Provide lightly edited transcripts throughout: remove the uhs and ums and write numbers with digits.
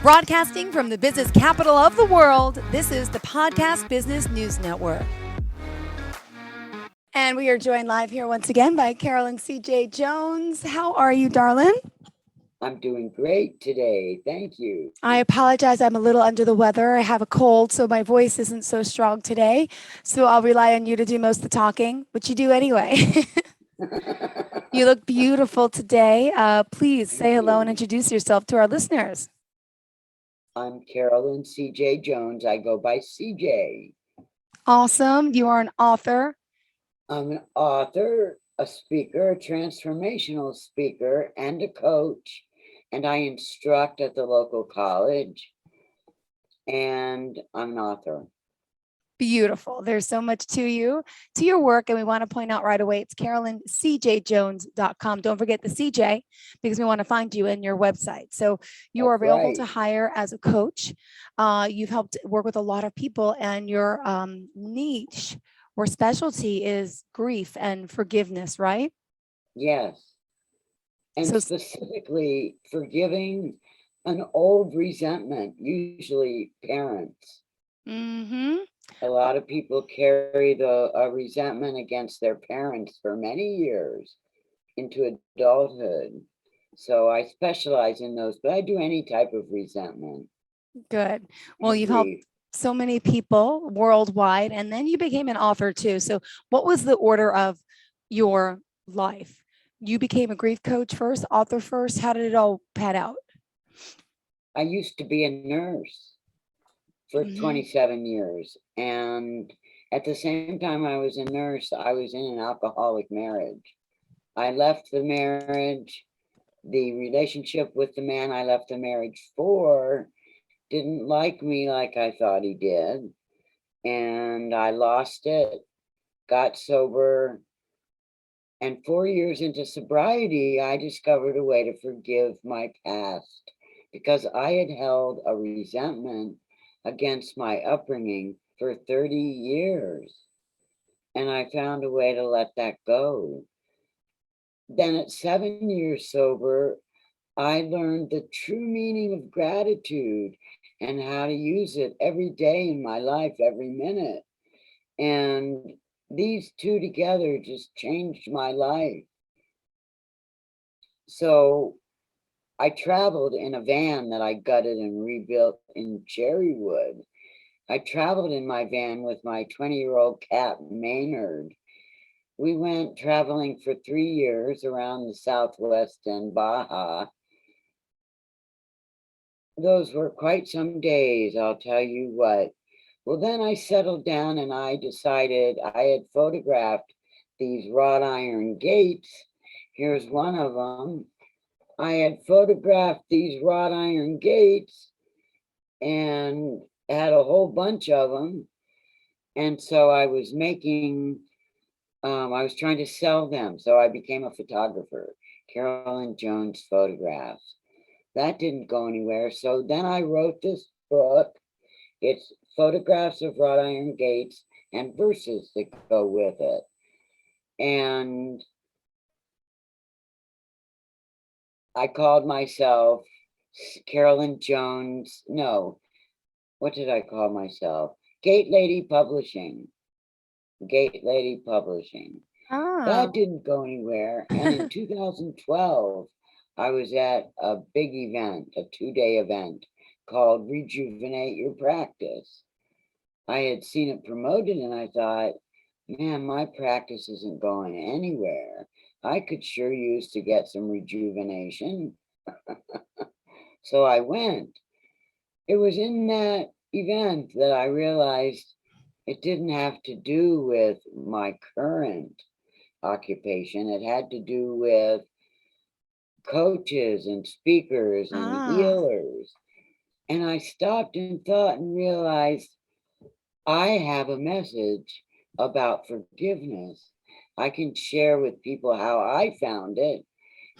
Broadcasting from the business capital of the world, this is the Podcast Business News Network. And we are joined live here once again by Carolyn C.J. Jones. How are you, darling? I'm doing great today. Thank you. I apologize. I'm a little under the weather. I have a cold, so my voice isn't so strong today. So I'll rely on you to do most of the talking, which you do anyway. You look beautiful today. Please say hello and introduce yourself to our listeners. I'm Carolyn C.J. Jones. I go by C.J. Awesome. You are an author. I'm an author, a speaker, a transformational speaker, and a coach. And I instruct at the local college. And I'm an author. Beautiful. There's so much to you, to your work. And we want to point out right away, it's CarolynCJJones.com. Don't forget the CJ because we want to find you in your website. So you are available to hire as a coach. You've helped work with a lot of people, and your niche or specialty is grief and forgiveness, right? Yes. And so, specifically forgiving an old resentment, usually parents. Mm-hmm. A lot of people carry a resentment against their parents for many years into adulthood. So I specialize in those, but I do any type of resentment. Good. Well, you've helped so many people worldwide, and then you became an author too. So what was the order of your life? You became a grief coach first, author first. How did it all pan out? I used to be a nurse for 27 years. And at the same time I was a nurse, I was in an alcoholic marriage. I left the marriage. The relationship with the man I left the marriage for didn't like me like I thought he did. And I lost it, got sober. And 4 years into sobriety, I discovered a way to forgive my past because I had held a resentment against my upbringing for 30 years. And I found a way to let that go. Then at 7 years sober, I learned the true meaning of gratitude and how to use it every day in my life, every minute. And these two together just changed my life. So I traveled in a van that I gutted and rebuilt in Cherrywood. I traveled in my van with my 20-year-old cat, Maynard. We went traveling for 3 years around the Southwest and Baja. Those were quite some days, I'll tell you what. Well, then I settled down and I decided I had photographed these wrought iron gates. Here's one of them. I had photographed these wrought iron gates and had a whole bunch of them. And so I was I was trying to sell them. So I became a photographer, Carolyn Jones Photographs. That didn't go anywhere. So then I wrote this book. It's photographs of wrought iron gates and verses that go with it. And I called myself Carolyn Jones. No, what did I call myself? Gate Lady Publishing. Gate Lady Publishing. That didn't go anywhere. And in 2012, I was at a big event, a 2-day event called Rejuvenate Your Practice. I had seen it promoted and I thought, man, my practice isn't going anywhere. I could sure use to get some rejuvenation. So I went. It was in that event that I realized it didn't have to do with my current occupation. It had to do with coaches and speakers and healers. And I stopped and thought and realized I have a message about forgiveness. I can share with people how I found it,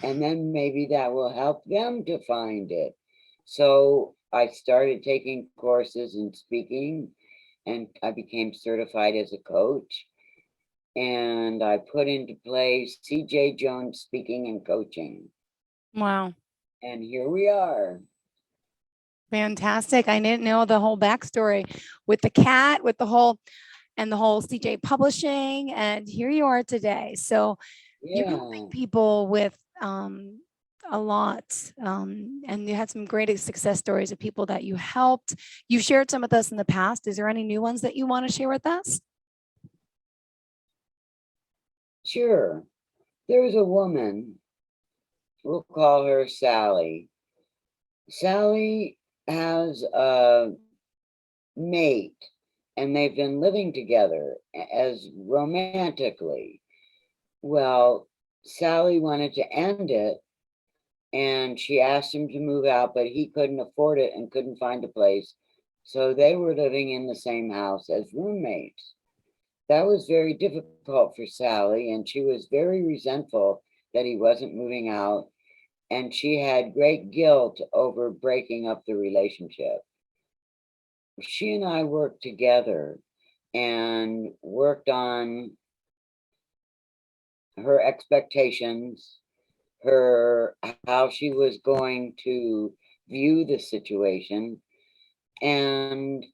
and then maybe that will help them to find it. So I started taking courses in speaking, and I became certified as a coach. And I put into place CJ Jones Speaking and Coaching. Wow. And here we are. Fantastic. I didn't know the whole backstory with the cat, with the whole CJ publishing, and here you are today. So you're helping Yeah, people with a lot, and you had some great success stories of people that you helped. You shared some with us in the past. Is there any new ones that you want to share with us? sure. There's a woman, we'll call her Sally. Sally has a mate, and they've been living together as romantically. Well, Sally wanted to end it, and she asked him to move out, but he couldn't afford it and couldn't find a place. So they were living in the same house as roommates. That was very difficult for Sally, and she was very resentful that he wasn't moving out. And she had great guilt over breaking up the relationship. She and I worked together and worked on her expectations, her how she was going to view the situation, and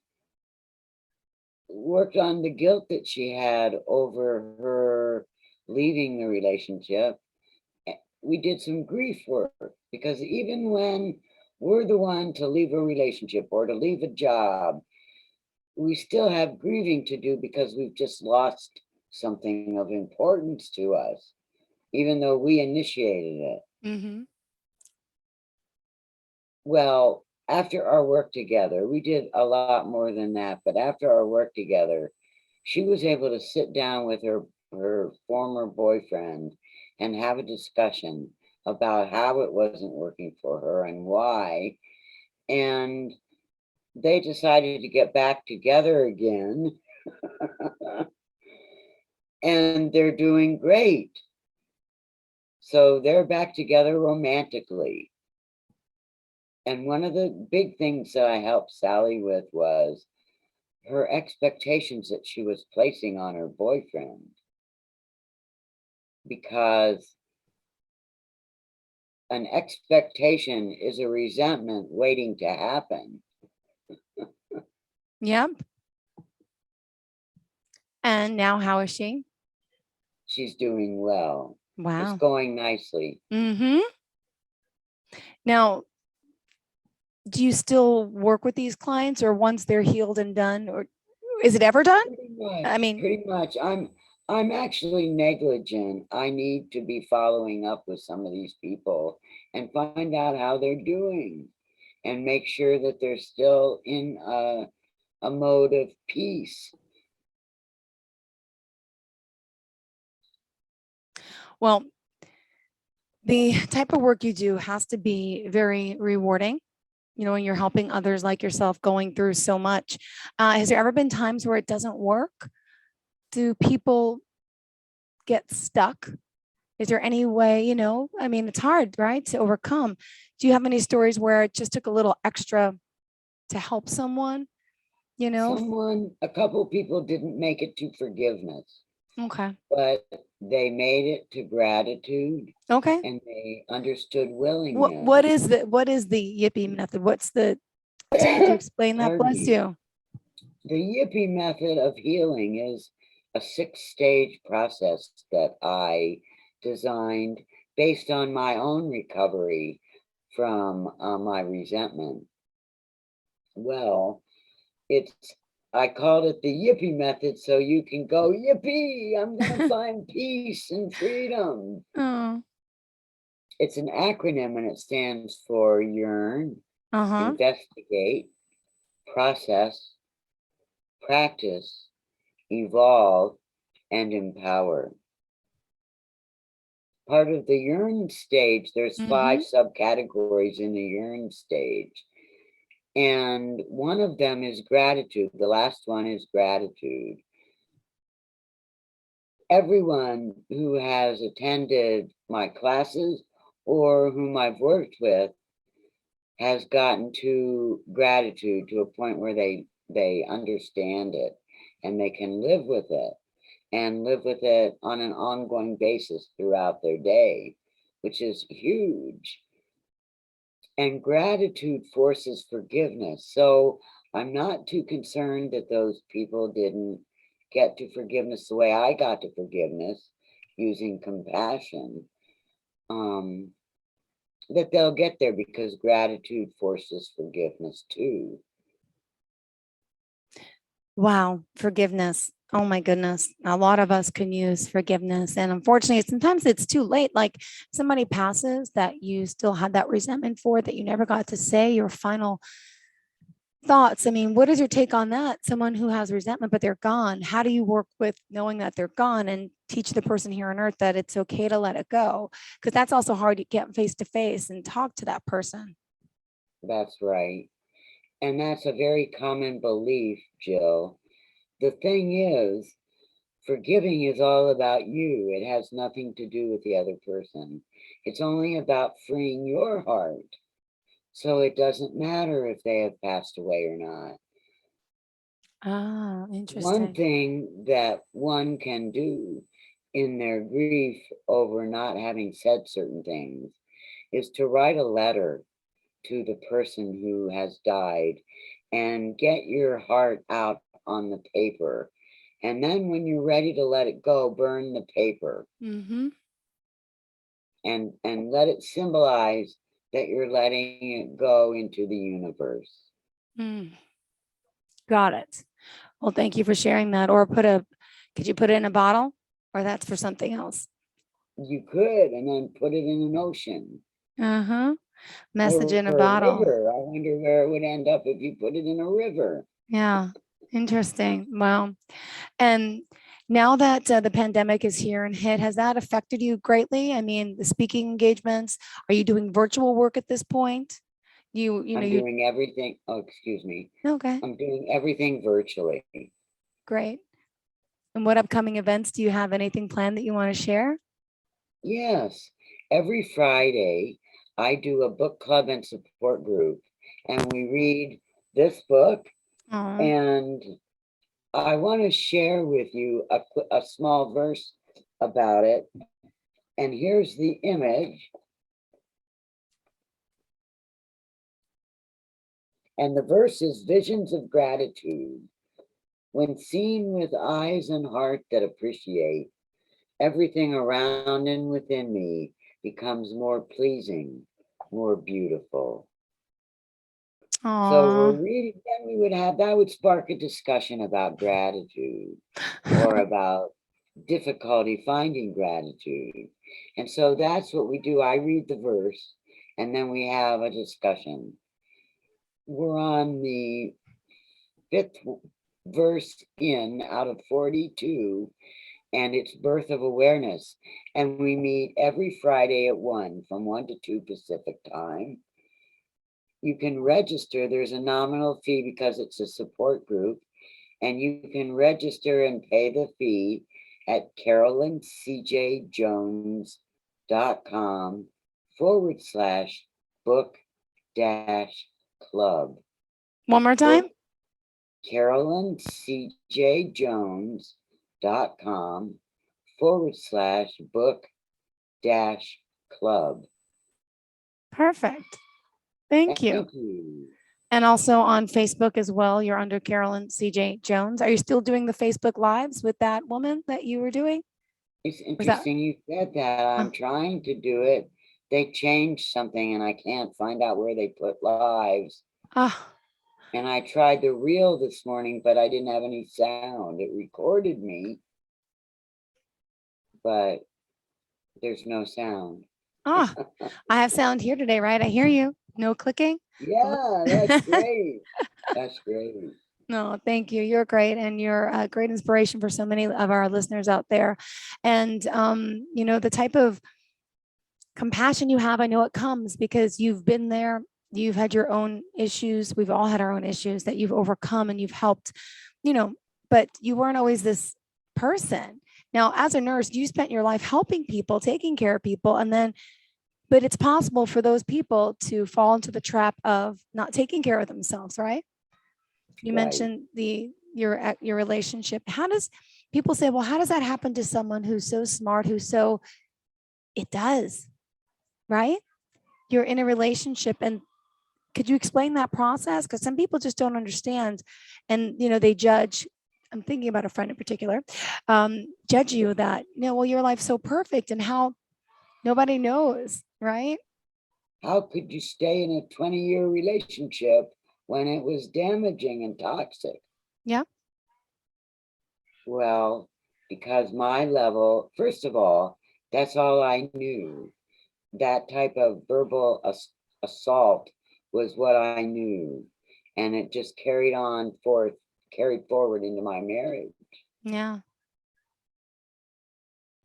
worked on the guilt that she had over her leaving the relationship. We did some grief work, because even when we're the one to leave a relationship or to leave a job, we still have grieving to do because we've just lost something of importance to us, even though we initiated it. Mm-hmm. Well, after our work together, we did a lot more than that, but after our work together, she was able to sit down with her former boyfriend and have a discussion about how it wasn't working for her and why. And they decided to get back together again, and they're doing great. So they're back together romantically. And one of the big things that I helped Sally with was her expectations that she was placing on her boyfriend, because an expectation is a resentment waiting to happen. Yep. And now, how is she? She's doing well. It's Wow. going nicely. Mm-hmm. Now, do you still work with these clients, or once they're healed and done, or is it ever done? Pretty I much, mean, pretty much. I'm actually negligent. I need to be following up with some of these people and find out how they're doing and make sure that they're still in a mode of peace. well, the type of work you do has to be very rewarding. You know, when you're helping others like yourself going through so much. Has there ever been times where it doesn't work? Do people get stuck? Is there any way, I mean, it's hard, right, to overcome. Do you have any stories where it just took a little extra to help someone, you know? A couple people didn't make it to forgiveness, Okay. but they made it to gratitude, Okay. and they understood What willingness. what is the yippee method? Could you explain that? Pardon Bless me. you. The Yippie method of healing is a 6-stage process that I designed based on my own recovery from my resentment. Well, it's I called it the Yippie method so you can go, Yippee, I'm gonna find peace and freedom. Oh, It's an acronym, and it stands for yearn, uh-huh. investigate, process, practice, evolve, and empower. Part of the yearn stage, there's 5 Mm-hmm. subcategories in the yearn stage. And one of them is gratitude. The last one is gratitude. Everyone who has attended my classes or whom I've worked with has gotten to gratitude to a point where they understand it and they can live with it, and live with it on an ongoing basis throughout their day, which is huge. And gratitude forces forgiveness. So I'm not too concerned that those people didn't get to forgiveness the way I got to forgiveness, using compassion. That they'll get there, because gratitude forces forgiveness too. Wow, forgiveness. Oh my goodness. A lot of us can use forgiveness. And unfortunately, sometimes it's too late. Like somebody passes that you still had that resentment for, that you never got to say your final thoughts. I mean, what is your take on that? Someone who has resentment, but they're gone. How do you work with knowing that they're gone and teach the person here on earth that it's okay to let it go? Because that's also hard to get face to face and talk to that person. That's right. And that's a very common belief, Jill. The thing is, forgiving is all about you. It has nothing to do with the other person. It's only about freeing your heart. So it doesn't matter if they have passed away or not. Ah, One interesting. thing that one can do in their grief over not having said certain things is to write a letter to the person who has died and get your heart out on the paper. And then when you're ready to let it go, burn the paper Mm-hmm. and let it symbolize that you're letting it go into the universe. Mm, got it. Well, thank you for sharing that. Or could you put it in a bottle? Or that's for something else? You could, and then put it in an ocean Uh-huh. Message or in a a bottle. river. I wonder where it would end up if you put it in a river. Yeah. Interesting. Wow. And now that the pandemic is here and hit, has that affected you greatly? I mean, the speaking engagements, are you doing virtual work at this point? I'm doing everything. Oh, excuse me. Okay, I'm doing everything virtually. great. And what upcoming events do you have? Anything planned that you want to share? Yes. Every Friday, I do a book club and support group, and we read this book. Oh, And I want to share with you a small verse about it. And here's the image. And the verse is Visions of Gratitude. When seen with eyes and heart that appreciate, everything around and within me becomes more pleasing, more beautiful. So we're aw. reading, then we would have, that would spark a discussion about gratitude or about difficulty finding gratitude. And so that's what we do. I read the verse and then we have a discussion. We're on the fifth verse in out of 42, and it's Birth of Awareness. And we meet every Friday at 1 from 1 to 2 Pacific time. You can register. There's a nominal fee because it's a support group, and you can register and pay the fee at carolyncjjones.com/book dash club. One more time? carolyncjjones.com/book dash club. Perfect. Thank you. Thank you. And also on Facebook as well, you're under Carolyn C.J. Jones. Are you still doing the Facebook Lives with that woman that you were doing? It's Was that? interesting you said that. I'm trying to do it. They changed something and I can't find out where they put lives. Ah, And I tried the reel this morning, but I didn't have any sound. It recorded me, but there's no sound. ah, I have sound here today, right? I hear you. No clicking. Yeah, that's great. That's great. No, thank you. You're great, and you're a great inspiration for so many of our listeners out there. And the type of compassion you have, I know it comes because you've been there. You've had your own issues. We've all had our own issues that you've overcome, and you've helped. But you weren't always this person. Now, as a nurse, you spent your life helping people, taking care of people, but it's possible for those people to fall into the trap of not taking care of themselves, right? You Right. mentioned your relationship. How does people say, well, how does that happen to someone who's so smart, it does, right? You're in a relationship and Could you explain that process? Because some people just don't understand, and they judge. I'm thinking about a friend in particular, judge you that, well, your life's so perfect, and how nobody knows, right? How could you stay in a 20-year relationship when it was damaging and toxic? Yeah. Well, because my level, first of all, that's all I knew. That type of verbal assault was what I knew. And it just carried forward into my marriage. Yeah.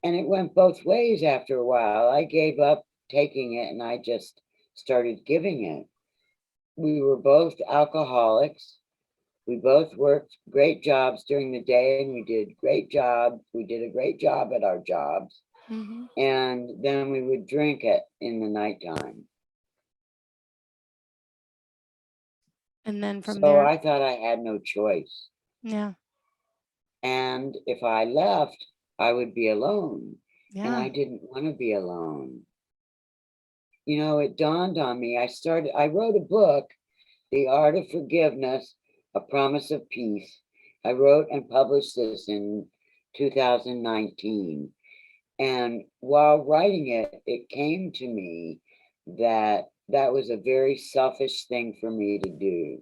And it went both ways after a while. I gave up taking it and I just started giving it. We were both alcoholics. We both worked great jobs during the day and we did a great job at our jobs. Mm-hmm. And then we would drink it in the nighttime. And then from So there, I thought I had no choice. yeah, And if I left, I would be alone. And yeah. I didn't want to be alone. It dawned on me. I wrote a book, The Art of Forgiveness, A Promise of Peace. I wrote and published this in 2019. And while writing it, it came to me that that was a very selfish thing for me to do,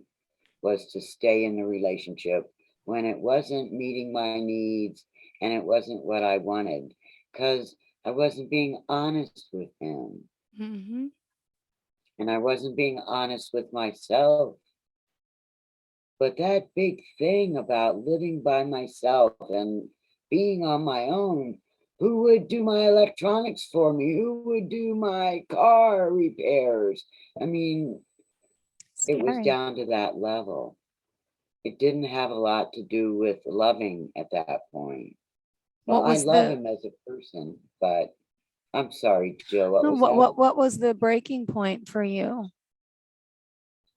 was to stay in the relationship when it wasn't meeting my needs and it wasn't what I wanted, because I wasn't being honest with him Mm-hmm. and I wasn't being honest with myself. But that big thing about living by myself and being on my own, who would do my electronics for me? Who would do my car repairs? I mean, it was Scary. down to that level. It didn't have a lot to do with loving at that point. Well, What I was love the him as a person, but I'm sorry, Jill, what no, was what that? what what was the breaking point for you?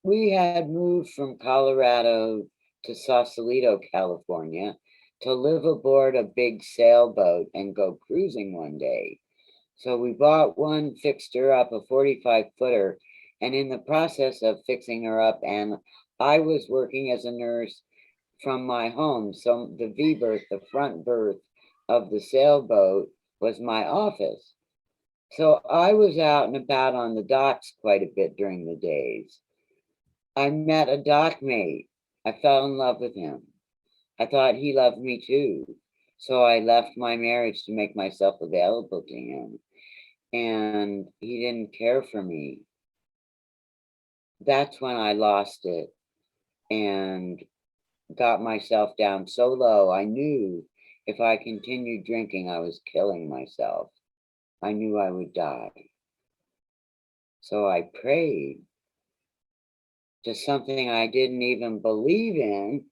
We had moved from Colorado to Sausalito, California, to live aboard a big sailboat and go cruising one day. So we bought one, fixed her up, a 45-footer, and in the process of fixing her up, and I was working as a nurse from my home. So the V berth, the front berth of the sailboat, was my office. So I was out and about on the docks quite a bit during the days. I met a dock mate. I fell in love with him. I thought he loved me too. So I left my marriage to make myself available to him. And he didn't care for me. That's when I lost it and got myself down so low. I knew if I continued drinking, I was killing myself. I knew I would die. So I prayed to something I didn't even believe in,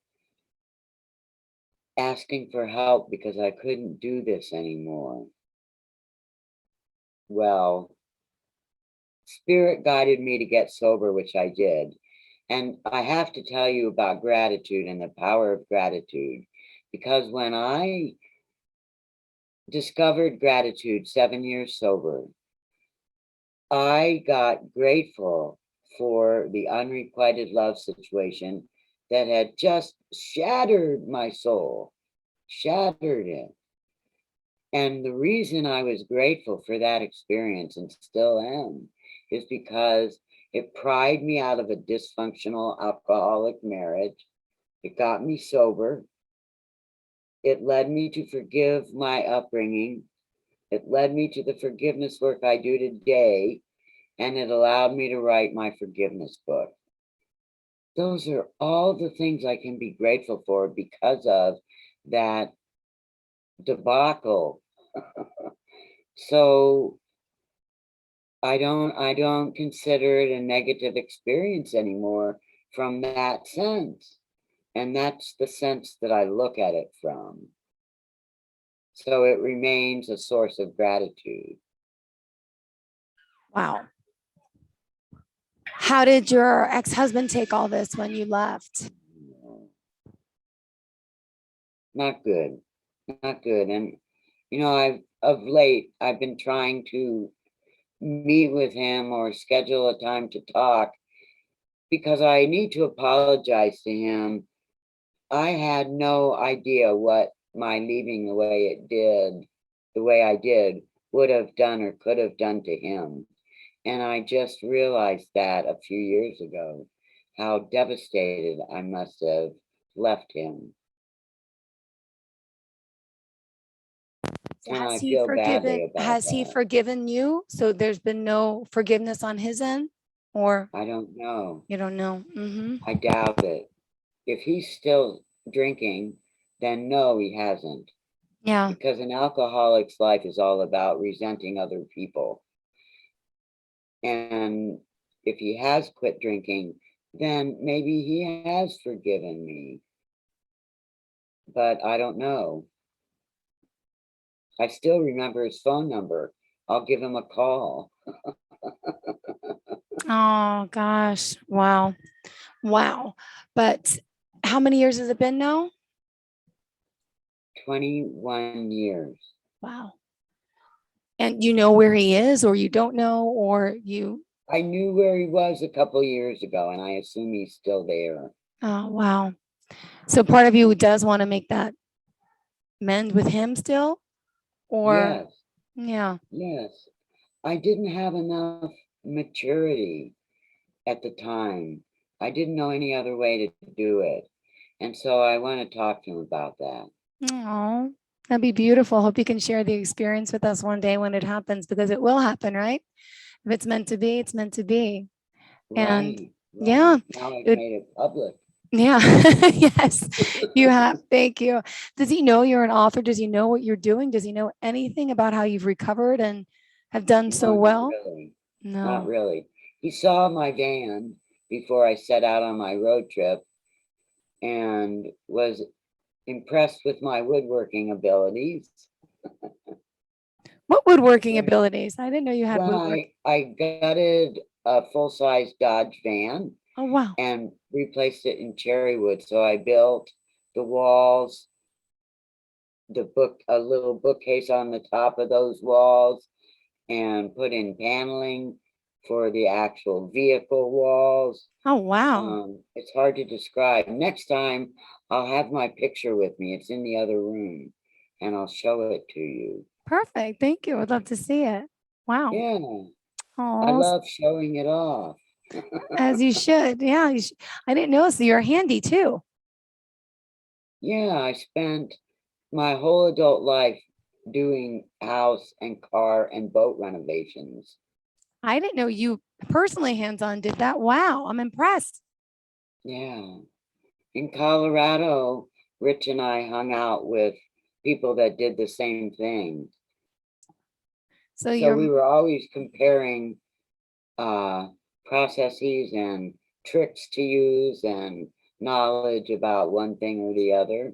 asking for help because I couldn't do this anymore. Well, Spirit guided me to get sober, which I did. And I have to tell you about gratitude and the power of gratitude, because when I discovered gratitude 7 years sober, I got grateful for the unrequited love situation that had just shattered my soul, shattered it. And the reason I was grateful for that experience and still am is because it pried me out of a dysfunctional alcoholic marriage. It got me sober. It led me to forgive my upbringing. It led me to the forgiveness work I do today. And it allowed me to write my forgiveness book. Those are all the things I can be grateful for because of that debacle. So I don't consider it a negative experience anymore from that sense. And that's the sense that I look at it from. So it remains a source of gratitude. Wow. How did your ex-husband take all this when you left? Not good. Not good. And I've of late I've been trying to meet with him or schedule a time to talk. because I need to apologize to him. I had no idea what my leaving the way I did, would have done or could have done to him. And I just realized that a few years ago, how devastated I must have left him. So And I feel badly about has he that. forgiven you? So there's been no forgiveness on his end, or I don't know. you don't know? Mm-hmm. I doubt it. If he's still drinking, then no, he hasn't. Yeah. Because an alcoholic's life is all about resenting other people. And if he has quit drinking, then maybe he has forgiven me. But I don't know. I still remember his phone number. I'll give him a call. Oh gosh. Wow. Wow. But how many years has it been now? 21 years. Wow. And you know where he is, or you don't know, or you, I knew where he was a couple years ago, and I assume he's still there. oh wow. So part of you does want to make that mend with him still? Or Yes, yeah. yes. I didn't have enough maturity at the time. I didn't know any other way to do it. And so I want to talk to him about that. Oh, that'd be beautiful. Hope you can share the experience with us one day when it happens, because it will happen, right? If it's meant to be, it's meant to be. And Right, yeah, right. Now I've it, made it public. yeah, yes, you have. Thank you. Does he know you're an author? Does he know what you're doing? Does he know anything about how you've recovered and have done so No, not well? really. Not No. really. He saw my van before I set out on my road trip and was impressed with my woodworking abilities. What woodworking When abilities? I didn't know you had when woodwork. I gutted a full-size Dodge van Oh, wow. and replaced it in cherry wood. So I built the walls, a little bookcase on the top of those walls, and put in paneling for the actual vehicle walls. Oh, wow. It's hard to describe. Next time I'll have my picture with me. It's in the other room and I'll show it to you. Perfect. Thank you. I'd love to see it. Wow. Yeah, I Oh, love showing it off. as you should. Yeah. I didn't know. So you're handy too. Yeah, I spent my whole adult life doing house and car and boat renovations. I didn't know you personally hands on did that. Wow. I'm impressed. Yeah. In Colorado, Rich and I hung out with people that did the same thing. So So we you're, were always comparing uh, processes and tricks to use and knowledge about one thing or the other.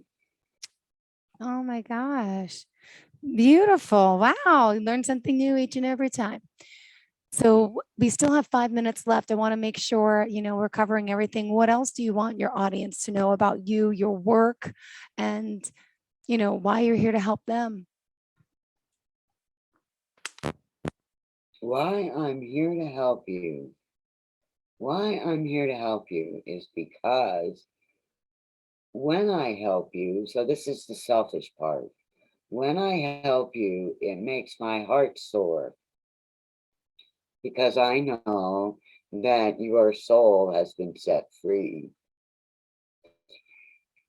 oh my gosh. Beautiful. Wow. You learn something new each and every time. So we still have 5 minutes left. I want to make sure, we're covering everything. What else do you want your audience to know about you, your work, and, why you're here to help them? Why I'm here to help you. Why I'm here to help you is because when I help you, so this is the selfish part. When I help you, it makes my heart soar because I know that your soul has been set free.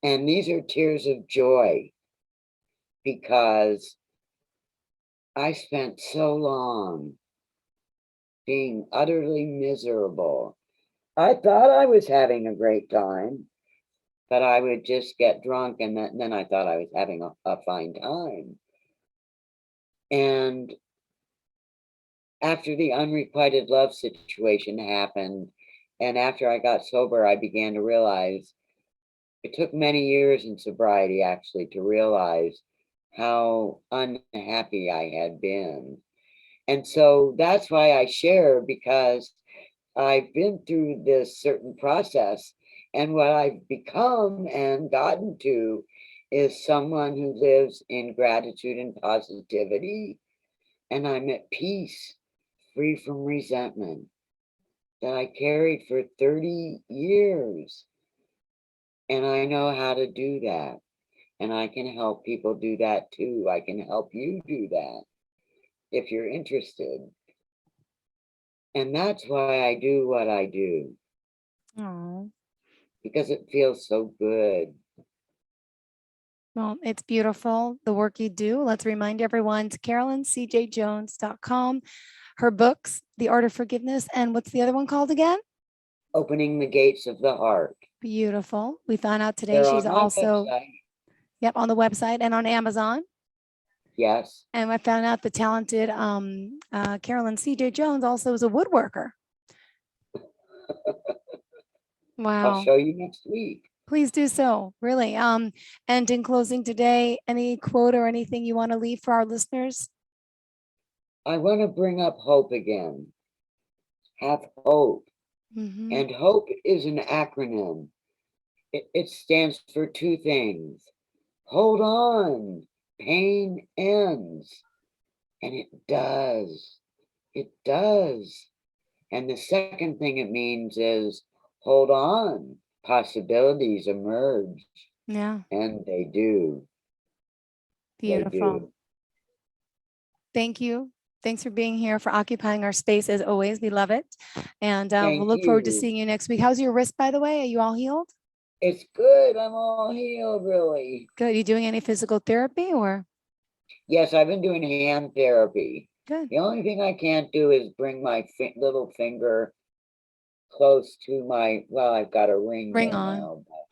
And these are tears of joy because I spent so long being utterly miserable. I thought I was having a great time, but I would just get drunk and then I thought I was having a fine time. And after the unrequited love situation happened, and after I got sober, I began to realize it took many years in sobriety actually to realize how unhappy I had been. And so that's why I share, because I've been through this certain process. And what I've become and gotten to is someone who lives in gratitude and positivity. And I'm at peace, free from resentment. that I carried for 30 years. And I know how to do that. And I can help people do that too. I can help you do that if you're interested. And that's why I do what I do. Oh, Because it feels so good. well, it's beautiful, the work you do. Let's remind everyone to CarolynCJJones.com. Her books, The Art of Forgiveness, and what's the other one called again? Opening the Gates of the Heart. Beautiful. We found out today They're she's on my also, website. yep, on the website and on Amazon. Yes. And I found out the talented Carolyn C.J. Jones also is a woodworker. I'll Wow. show you next week. Please do so, really. And in closing today, any quote or anything you want to leave for our listeners? I want to bring up hope again. Have hope. Mhm. And hope is an acronym. It stands for two things. Hold on. Pain ends. And it does. It does. And the second thing it means is hold on. Possibilities emerge. Yeah, And they do. They beautiful. do. Thank you. Thanks for being here, for occupying our space as always. We love it. And we'll Thank look forward to you. seeing you next week. How's your wrist, by the way? Are you all healed? It's good. I'm all healed, really. Good. You doing any physical therapy or? Yes, I've been doing hand therapy. Good. The only thing I can't do is bring my little finger close to my, well, I've got a ring Ring there on. now, but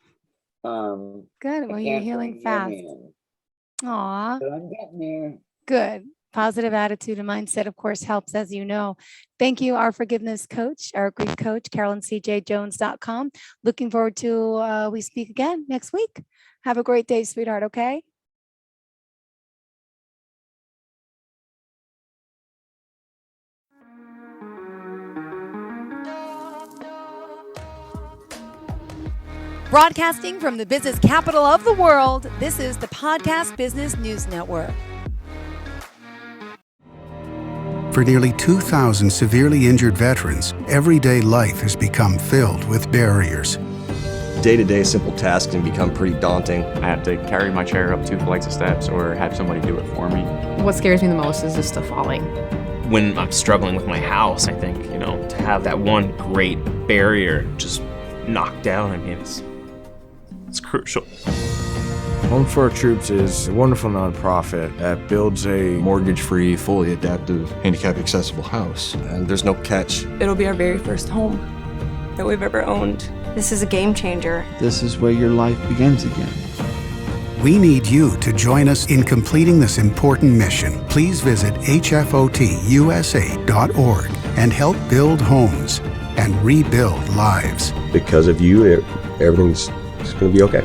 Good. I Well, you're can't healing bring him fast. in. Aw, But I'm getting there. good. Positive attitude and mindset, of course, helps, as you know. Thank you, our forgiveness coach, our grief coach, CarolynCJJones.com. Looking forward to we speak again next week. Have a great day, sweetheart. Okay. Broadcasting from the business capital of the world, this is the Podcast Business News Network. For nearly 2,000 severely injured veterans, everyday life has become filled with barriers. Day-to-day simple tasks can become pretty daunting. I have to carry my chair up 2 flights of steps or have somebody do it for me. What scares me the most is just the falling. When I'm struggling with my house, I think, to have that one great barrier just knocked down, it's crucial. Home for Our Troops is a wonderful nonprofit that builds a mortgage-free, fully adaptive, handicap-accessible house. And there's no catch. It'll be our very first home that we've ever owned. This is a game changer. This is where your life begins again. We need you to join us in completing this important mission. Please visit hfotusa.org and help build homes and rebuild lives. Because of you, everything's going to be okay.